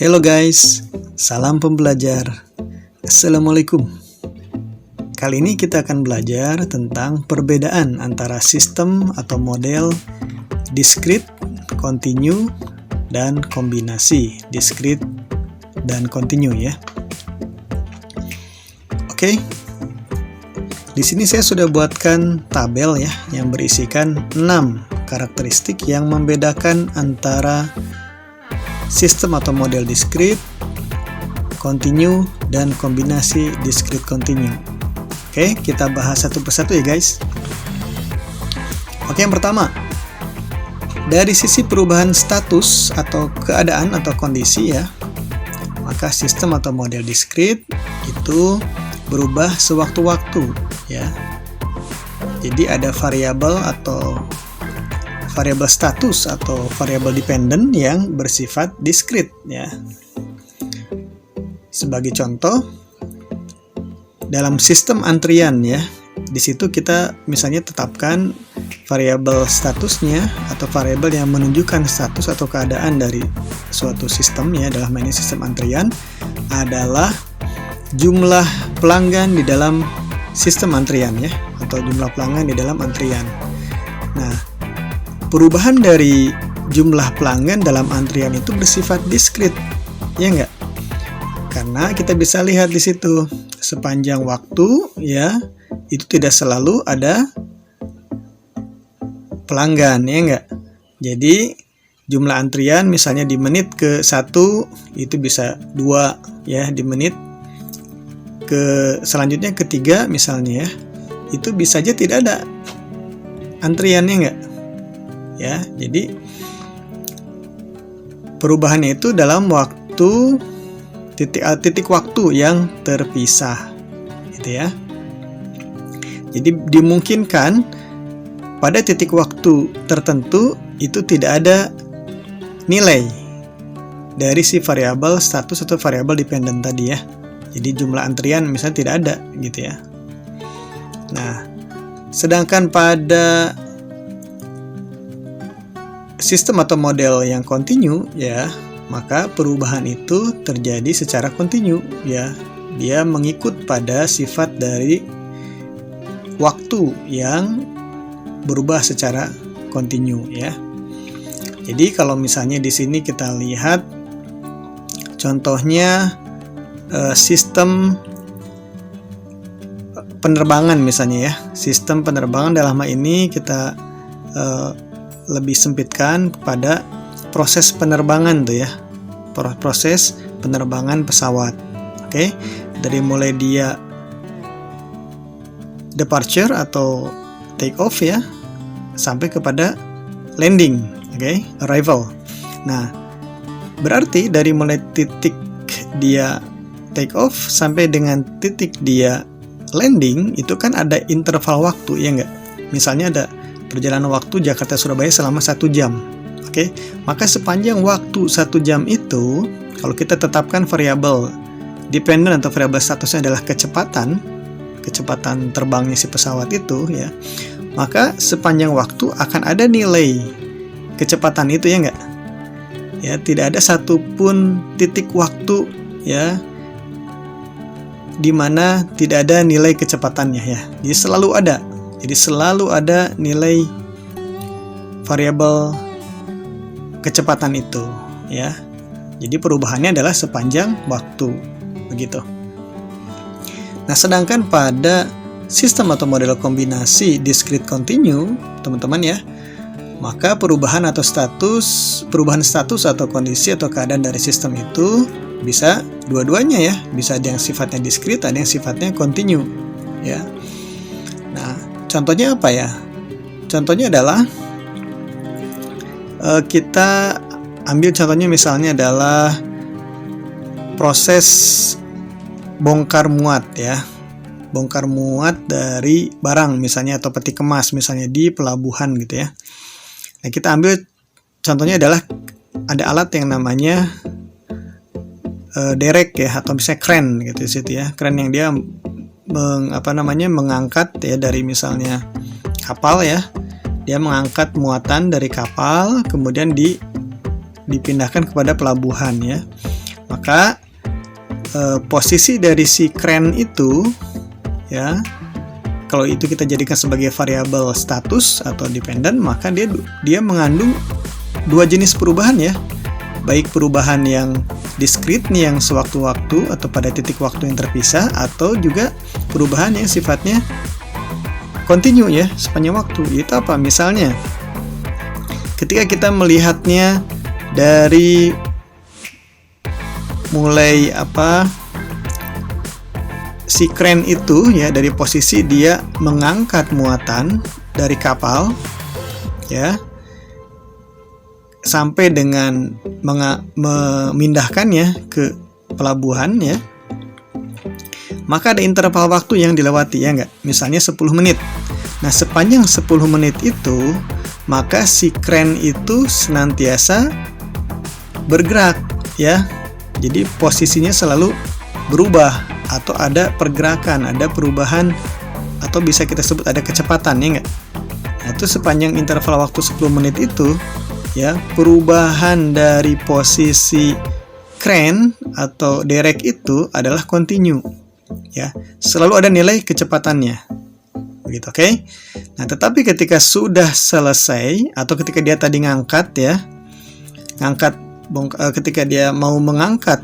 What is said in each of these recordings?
Hello guys, salam pembelajar. Assalamualaikum. Kali ini kita akan belajar tentang perbedaan antara sistem atau model discrete, continue, dan kombinasi discrete dan continue ya. Oke. Di sini saya sudah buatkan tabel ya yang berisikan 6 karakteristik yang membedakan antara sistem atau model discrete, continue, dan kombinasi discrete continue. Oke, kita bahas satu persatu ya guys. Oke, yang pertama, dari sisi perubahan status atau keadaan atau kondisi ya, maka sistem atau model discrete itu berubah sewaktu-waktu ya. Jadi ada variabel atau variabel status atau variabel dependent yang bersifat discrete ya. Sebagai contoh, dalam sistem antrian ya, di situ kita misalnya tetapkan variabel statusnya atau variabel yang menunjukkan status atau keadaan dari suatu sistem ya, dalam ini sistem antrian adalah jumlah pelanggan di dalam sistem antrian ya, atau jumlah pelanggan di dalam antrian. Nah, perubahan dari jumlah pelanggan dalam antrian itu bersifat discrete, ya enggak? Karena kita bisa lihat di situ sepanjang waktu ya, itu tidak selalu ada pelanggan, ya enggak? Jadi jumlah antrian misalnya di menit ke 1 itu bisa 2 ya, di menit ke selanjutnya ketiga misalnya ya, itu bisa aja tidak ada antriannya enggak? Ya, jadi perubahannya itu dalam waktu titik waktu yang terpisah, gitu ya. Jadi dimungkinkan pada titik waktu tertentu itu tidak ada nilai dari si variabel status atau variabel dependent tadi ya. Jadi jumlah antrian misalnya tidak ada, gitu ya. Nah, sedangkan pada sistem atau model yang continue ya, maka perubahan itu terjadi secara continue ya. Dia mengikut pada sifat dari waktu yang berubah secara continue ya. Jadi kalau misalnya di sini kita lihat contohnya sistem penerbangan misalnya ya. Sistem penerbangan dalam hal ini kita lebih sempitkan kepada proses penerbangan tuh ya, proses penerbangan pesawat. Oke, dari mulai dia departure atau take off ya, sampai kepada landing, oke, arrival. Nah, berarti dari mulai titik dia take off sampai dengan titik dia landing itu kan ada interval waktu ya enggak? Misalnya ada perjalanan waktu Jakarta Surabaya selama 1 jam. Oke, maka sepanjang waktu 1 jam itu, kalau kita tetapkan variabel dependent atau variabel statusnya adalah kecepatan terbangnya si pesawat itu ya, maka sepanjang waktu akan ada nilai kecepatan itu ya enggak? Ya, tidak ada satupun titik waktu ya di mana tidak ada nilai kecepatannya ya. Jadi selalu ada. Jadi selalu ada nilai variabel kecepatan itu ya. Jadi perubahannya adalah sepanjang waktu begitu. Nah, sedangkan pada sistem atau model kombinasi discrete continue, teman-teman ya, maka perubahan status atau kondisi atau keadaan dari sistem itu bisa dua-duanya ya, bisa ada yang sifatnya discrete, ada yang sifatnya continue ya. Nah, contohnya apa ya? Contohnya adalah kita ambil contohnya misalnya adalah proses bongkar muat ya. Bongkar muat dari barang misalnya atau peti kemas misalnya di pelabuhan gitu ya. Nah, kita ambil contohnya adalah ada alat yang namanya derek ya, atau misalnya crane gitu di situ ya. Crane yang dia mengangkat ya dari misalnya kapal ya, dia mengangkat muatan dari kapal kemudian dipindahkan kepada pelabuhan ya. Maka posisi dari si crane itu, ya, kalau itu kita jadikan sebagai variabel status atau dependent, maka dia mengandung dua jenis perubahan ya, baik perubahan yang diskrit nih yang sewaktu-waktu atau pada titik waktu yang terpisah, atau juga perubahan yang sifatnya kontinu ya, sepanjang waktu. Itu apa? Misalnya ketika kita melihatnya dari mulai si crane itu ya, dari posisi dia mengangkat muatan dari kapal ya, sampai dengan memindahkannya ke pelabuhan ya, maka ada interval waktu yang dilewati ya enggak? Misalnya 10 menit. Nah, sepanjang 10 menit itu, maka si crane itu senantiasa bergerak ya. Jadi posisinya selalu berubah atau ada pergerakan, ada perubahan, atau bisa kita sebut ada kecepatan ya enggak? Nah, itu sepanjang interval waktu 10 menit itu ya, perubahan dari posisi crane atau derek itu adalah kontinu ya, selalu ada nilai kecepatannya begitu, oke? Nah, tetapi ketika sudah selesai atau ketika dia tadi ngangkat ya, ketika dia mau mengangkat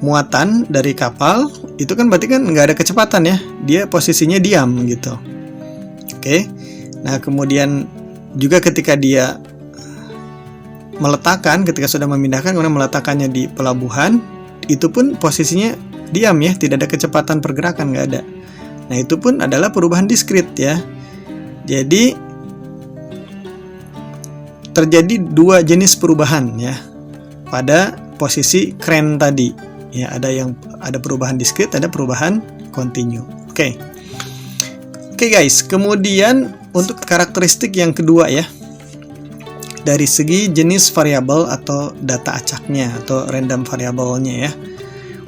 muatan dari kapal, itu kan berarti kan nggak ada kecepatan ya, dia posisinya diam gitu, oke? Nah, kemudian juga ketika dia meletakkan, ketika sudah memindahkan kemudian meletakkannya di pelabuhan, itu pun posisinya diam ya, tidak ada kecepatan pergerakan, nggak ada. Nah, itu pun adalah perubahan diskrit ya. Jadi terjadi dua jenis perubahan ya pada posisi crane tadi ya, ada perubahan diskrit, ada perubahan kontinu. Oke guys, kemudian untuk karakteristik yang kedua ya, dari segi jenis variabel atau data acaknya atau random variabelnya ya.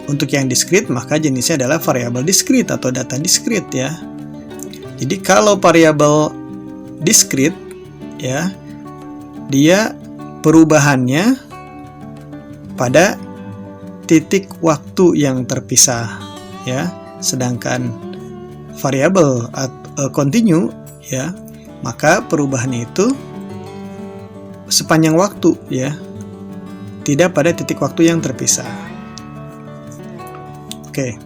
Untuk yang diskrit, maka jenisnya adalah variabel diskrit atau data diskrit ya. Jadi kalau variabel diskrit ya, dia perubahannya pada titik waktu yang terpisah ya. Sedangkan variabel kontinu ya, maka perubahannya itu sepanjang waktu ya, tidak pada titik waktu yang terpisah. Oke.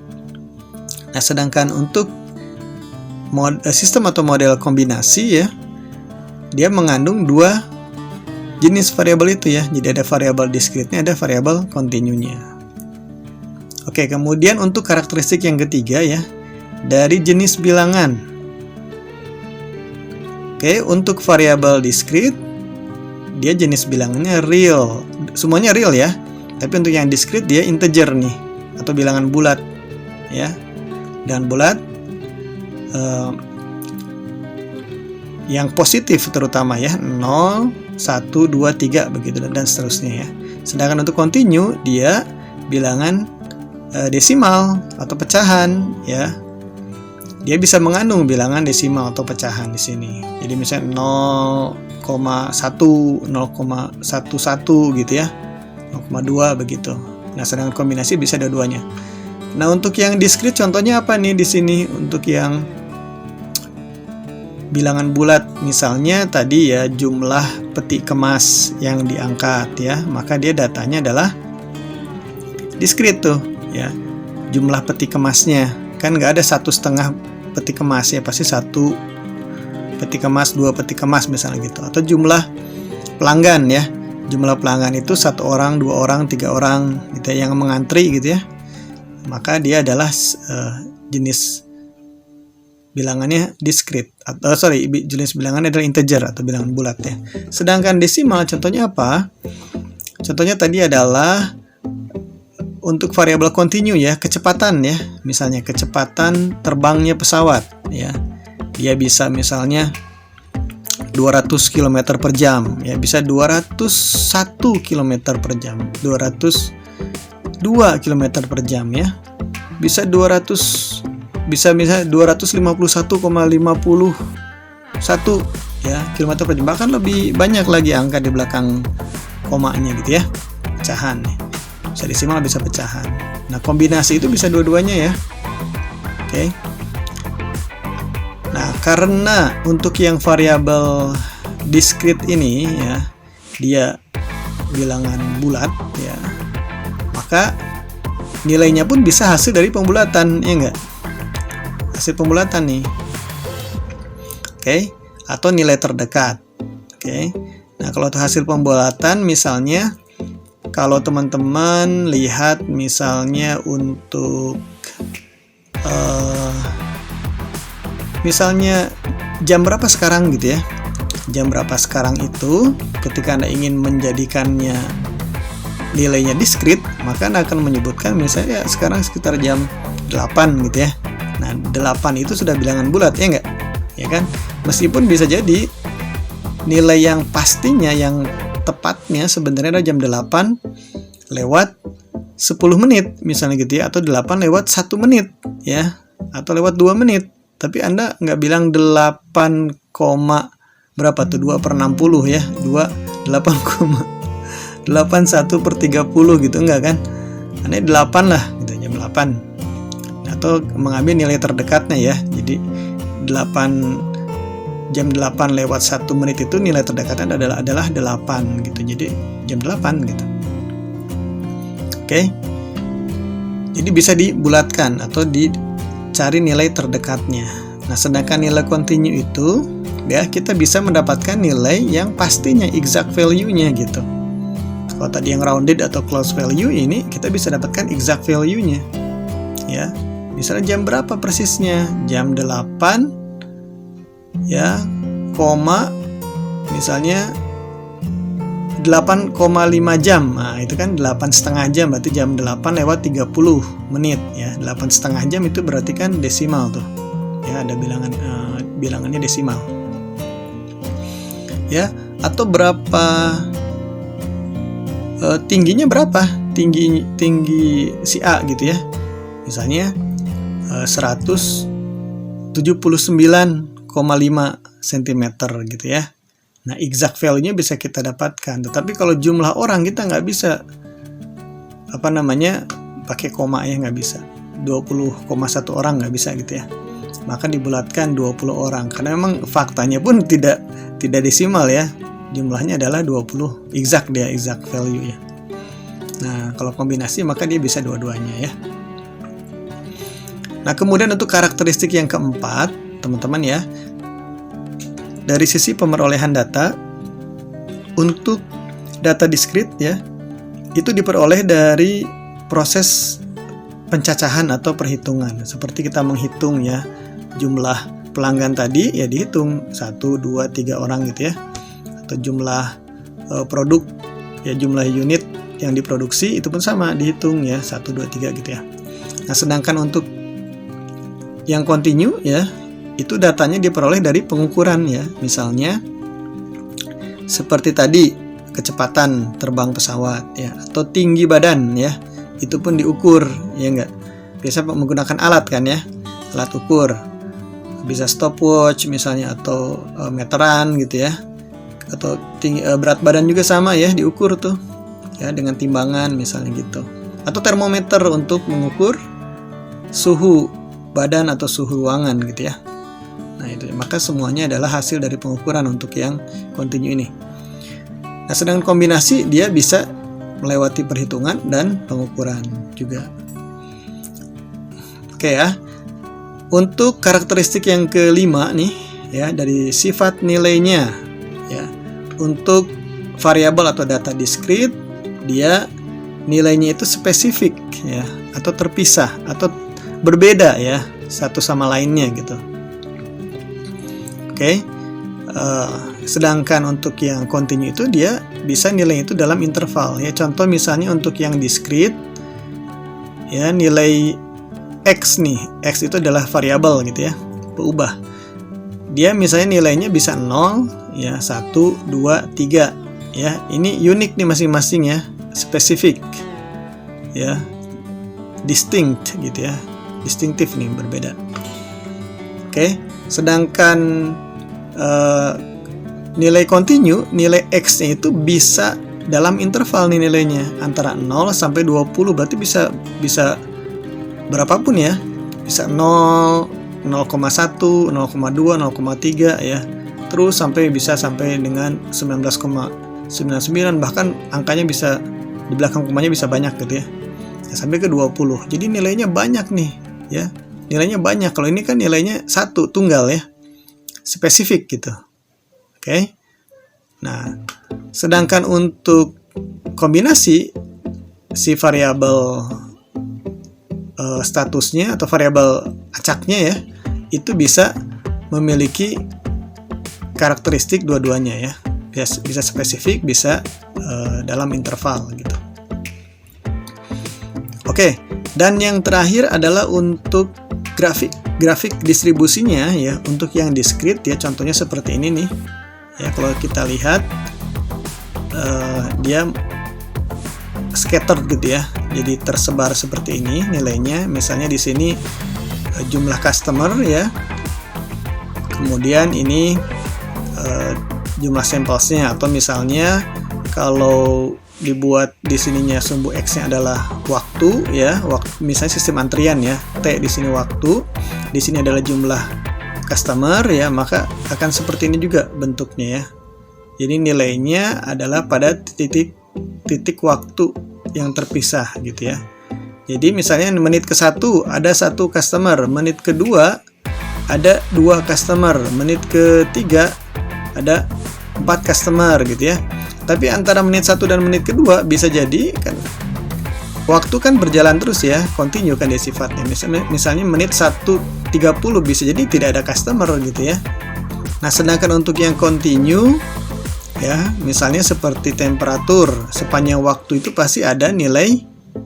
Nah, sedangkan untuk sistem atau model kombinasi ya, dia mengandung dua jenis variabel itu ya. Jadi ada variabel diskritnya, ada variabel kontinunya. Oke, kemudian untuk karakteristik yang ketiga ya, dari jenis bilangan. Oke, untuk variabel diskrit, dia jenis bilangannya real, semuanya real ya. Tapi untuk yang diskrit dia integer nih, atau bilangan bulat ya. Dan bulat yang positif terutama ya, 0, 1, 2, 3 begitu dan seterusnya ya. Sedangkan untuk kontinu dia bilangan desimal atau pecahan ya. Dia bisa mengandung bilangan desimal atau pecahan di sini. Jadi misalnya 0,1, 0,11 gitu ya, 0,2 begitu. Nah, sedangkan kombinasi bisa dua-duanya. Nah, untuk yang diskrit contohnya apa nih di sini? Untuk yang bilangan bulat misalnya tadi ya, jumlah peti kemas yang diangkat ya, maka dia datanya adalah diskrit tuh ya. Jumlah peti kemasnya kan nggak ada 1,5 peti kemas ya, pasti 1 peti kemas, 2 peti kemas misalnya gitu. Atau jumlah pelanggan ya, jumlah pelanggan itu 1 orang, 2 orang, 3 orang gitu ya, yang mengantri gitu ya, maka dia adalah jenis bilangannya diskrit atau jenis bilangannya adalah integer atau bilangan bulat ya. Sedangkan desimal contohnya apa? Contohnya tadi adalah untuk variabel kontinu ya, kecepatan ya, misalnya kecepatan terbangnya pesawat ya, dia bisa misalnya 200 km per jam ya, bisa 201 km per jam, 202 km per jam ya, bisa misalnya 251,51 ya kilometer per jam, bahkan lebih banyak lagi angka di belakang komanya gitu ya, pecahan ya. bisa desimal, bisa pecahan. Nah, kombinasi itu bisa dua-duanya ya. Oke. Nah, karena untuk yang variabel discrete ini ya, dia bilangan bulat ya, maka nilainya pun bisa hasil dari pembulatan, ya enggak? Hasil pembulatan nih. Oke, atau nilai terdekat. Oke. Nah, kalau hasil pembulatan misalnya kalau teman-teman lihat misalnya untuk misalnya jam berapa sekarang gitu ya. Jam berapa sekarang itu ketika Anda ingin menjadikannya nilainya diskrit, maka Anda akan menyebutkan misalnya sekarang sekitar jam 8 gitu ya. Nah, 8 itu sudah bilangan bulat, ya enggak? Ya kan? Meskipun bisa jadi nilai yang pastinya, yang tepatnya sebenarnya jam 8 lewat 10 menit misalnya gitu ya, atau 8 lewat 1 menit ya, atau lewat 2 menit. Tapi Anda nggak bilang 8, berapa tuh, 2/60 ya, 81/30 gitu, enggak kan? Anda 8 lah gitu, jam 8. Atau mengambil nilai terdekatnya ya, jadi 8, jam 8 lewat 1 menit itu nilai terdekatnya adalah 8 gitu, jadi jam 8 gitu. Oke. Jadi bisa dibulatkan atau dicari nilai terdekatnya. Nah, sedangkan nilai continue itu ya, kita bisa mendapatkan nilai yang pastinya exact value-nya gitu. Kalau tadi yang rounded atau close value, ini kita bisa dapatkan exact value-nya. Ya. Misalnya jam berapa persisnya? Jam 8 ya, misalnya 8,5 jam. Nah, itu kan 8,5 jam, berarti jam 8 lewat 30 menit ya. 8,5 jam itu berarti kan desimal tuh. Ya, ada bilangannya desimal. Ya, atau berapa tingginya berapa? Tinggi si A gitu ya. Misalnya 179,5 cm gitu ya. Nah, exact value-nya bisa kita dapatkan. Tetapi kalau jumlah orang kita nggak bisa pakai koma ya, nggak bisa. 20,1 orang nggak bisa gitu ya. Maka dibulatkan 20 orang. Karena memang faktanya pun tidak desimal ya. Jumlahnya adalah 20, exact value ya. Nah, kalau kombinasi maka dia bisa dua-duanya ya. Nah, kemudian untuk karakteristik yang keempat, teman-teman ya, dari sisi pemerolehan data, untuk data diskrit ya, itu diperoleh dari proses pencacahan atau perhitungan. Seperti kita menghitung ya, jumlah pelanggan tadi ya dihitung 1, 2, 3 orang gitu ya. Atau jumlah produk ya, jumlah unit yang diproduksi itu pun sama dihitung ya, 1, 2, 3 gitu ya. Nah, sedangkan untuk yang continue ya, itu datanya diperoleh dari pengukuran ya. Misalnya seperti tadi kecepatan terbang pesawat ya, atau tinggi badan ya, itu pun diukur ya enggak. Biasa menggunakan alat kan ya, alat ukur. Bisa stopwatch misalnya, atau meteran gitu ya. Atau berat badan juga sama ya, diukur tuh ya dengan timbangan misalnya gitu. Atau termometer untuk mengukur suhu badan atau suhu ruangan gitu ya. Nah, itu maka semuanya adalah hasil dari pengukuran untuk yang continue ini. Nah, sedangkan kombinasi dia bisa melewati perhitungan dan pengukuran juga. Oke ya. Untuk karakteristik yang kelima nih ya, dari sifat nilainya ya. Untuk variabel atau data diskrit, dia nilainya itu spesifik ya, atau terpisah atau berbeda ya satu sama lainnya gitu. Oke. Sedangkan untuk yang continue itu dia bisa nilainya itu dalam interval ya. Contoh misalnya untuk yang diskrit ya, nilai X nih. X itu adalah variabel gitu ya, berubah. Dia misalnya nilainya bisa 0 ya, 1, 2, 3 ya. Ini unik nih masing-masing ya, spesifik ya, distinct gitu ya. Distinktif nih, berbeda. Oke. Sedangkan nilai continue, nilai X-nya itu bisa dalam interval nih nilainya antara 0 sampai 20, berarti bisa berapapun ya. Bisa 0, 0,1, 0,2, 0,3 ya. Terus bisa sampai dengan 19,99, bahkan angkanya bisa di belakang komanya bisa banyak gitu ya. Sampai ke 20. Jadi nilainya banyak nih ya. Nilainya banyak. Kalau ini kan nilainya satu tunggal ya. Spesifik gitu. Oke. Nah, sedangkan untuk kombinasi si variabel statusnya atau variabel acaknya ya, itu bisa memiliki karakteristik dua-duanya ya. Bisa spesifik, bisa dalam interval gitu. Oke, dan yang terakhir adalah untuk grafik distribusinya ya. Untuk yang discrete ya, contohnya seperti ini nih. Ya, kalau kita lihat dia scattered gitu ya. Jadi tersebar seperti ini nilainya. Misalnya di sini jumlah customer ya. Kemudian ini jumlah sampelsnya, atau misalnya kalau dibuat di sininya sumbu X-nya adalah waktu ya, misalnya sistem antrian ya, T di sini waktu, di sini adalah jumlah customer ya, maka akan seperti ini juga bentuknya ya. Jadi nilainya adalah pada titik waktu yang terpisah gitu ya. Jadi misalnya menit ke-1 ada 1 customer, menit kedua ada 2 customer, menit ketiga ada 4 customer gitu ya. Tapi antara menit 1 dan menit kedua bisa jadi kan waktu kan berjalan terus ya, continue kan dia sifatnya. Misalnya menit 1.30 bisa jadi tidak ada customer gitu ya. Nah, sedangkan untuk yang continue ya, misalnya seperti temperatur, sepanjang waktu itu pasti ada nilai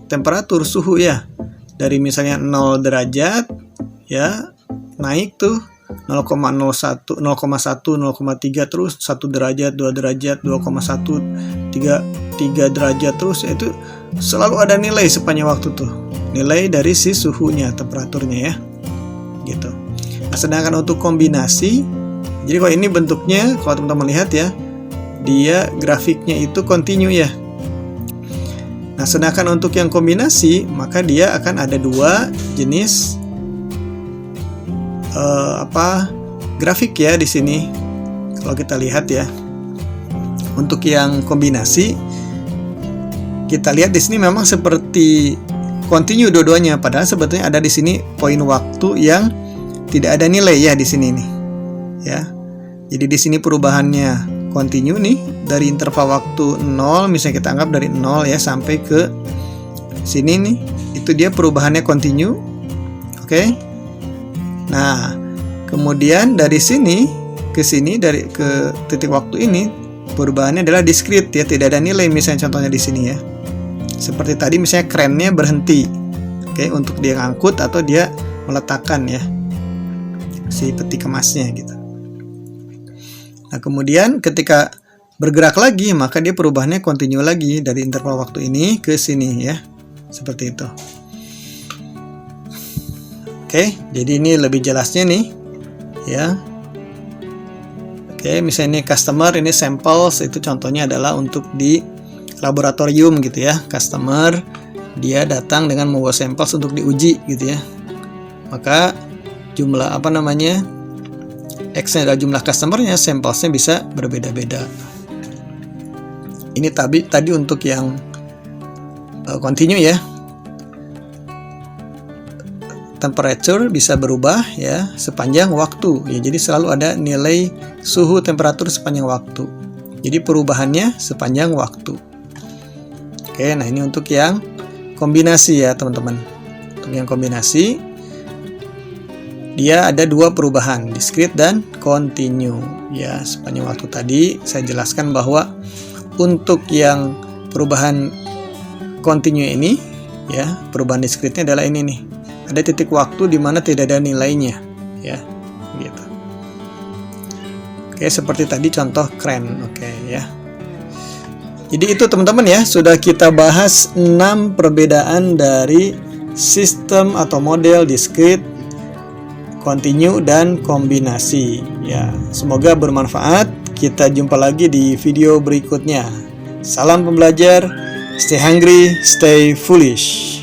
temperatur suhu ya. Dari misalnya 0 derajat ya, naik tuh 0,01, 0,1, 0,3 terus 1 derajat, 2 derajat, 2,1, 3 derajat terus, itu selalu ada nilai sepanjang waktu tuh. Nilai dari si suhunya, temperaturnya ya. Gitu. Nah, sedangkan untuk kombinasi, jadi kalau ini bentuknya kalau teman-teman lihat ya, dia grafiknya itu continue ya. Nah, sedangkan untuk yang kombinasi, maka dia akan ada 2 jenis grafik ya di sini. Kalau kita lihat ya, untuk yang kombinasi, kita lihat di sini memang seperti continue dua-duanya, padahal sebetulnya ada di sini poin waktu yang tidak ada nilai ya di sini nih. Ya. Jadi di sini perubahannya continue nih dari interval waktu 0, misalnya kita anggap dari 0 ya sampai ke sini nih, itu dia perubahannya continue. Oke. Nah, kemudian dari sini ke sini, dari ke titik waktu ini perubahannya adalah discrete ya, tidak ada nilai. Misalnya contohnya di sini ya, seperti tadi misalnya kerennya berhenti, oke, untuk dia ngangkut atau dia meletakkan ya si peti kemasnya gitu. Nah, kemudian ketika bergerak lagi, maka dia perubahannya continue lagi dari interval waktu ini ke sini ya, seperti itu. Oke, jadi ini lebih jelasnya nih ya. Oke, misalnya ini customer, ini samples, itu contohnya adalah untuk di laboratorium gitu ya. Customer dia datang dengan membawa samples untuk diuji gitu ya. Maka jumlah X-nya adalah jumlah customernya, sampelsnya bisa berbeda-beda. Ini tadi untuk yang continue ya. Temperature bisa berubah ya sepanjang waktu ya, jadi selalu ada nilai suhu temperatur sepanjang waktu, jadi perubahannya sepanjang waktu. Oke, nah ini untuk yang kombinasi ya teman-teman. Untuk yang kombinasi dia ada 2 perubahan, discrete dan continue ya. Sepanjang waktu tadi saya jelaskan bahwa untuk yang perubahan continue ini ya, perubahan discrete-nya adalah ini nih. Ada titik waktu di mana tidak ada nilainya ya, gitu. Oke, seperti tadi contoh kren. Oke ya. Jadi itu teman-teman ya, sudah kita bahas 6 perbedaan dari sistem atau model discrete, continue, dan kombinasi ya. Semoga bermanfaat. Kita jumpa lagi di video berikutnya. Salam pembelajar, stay hungry, stay foolish.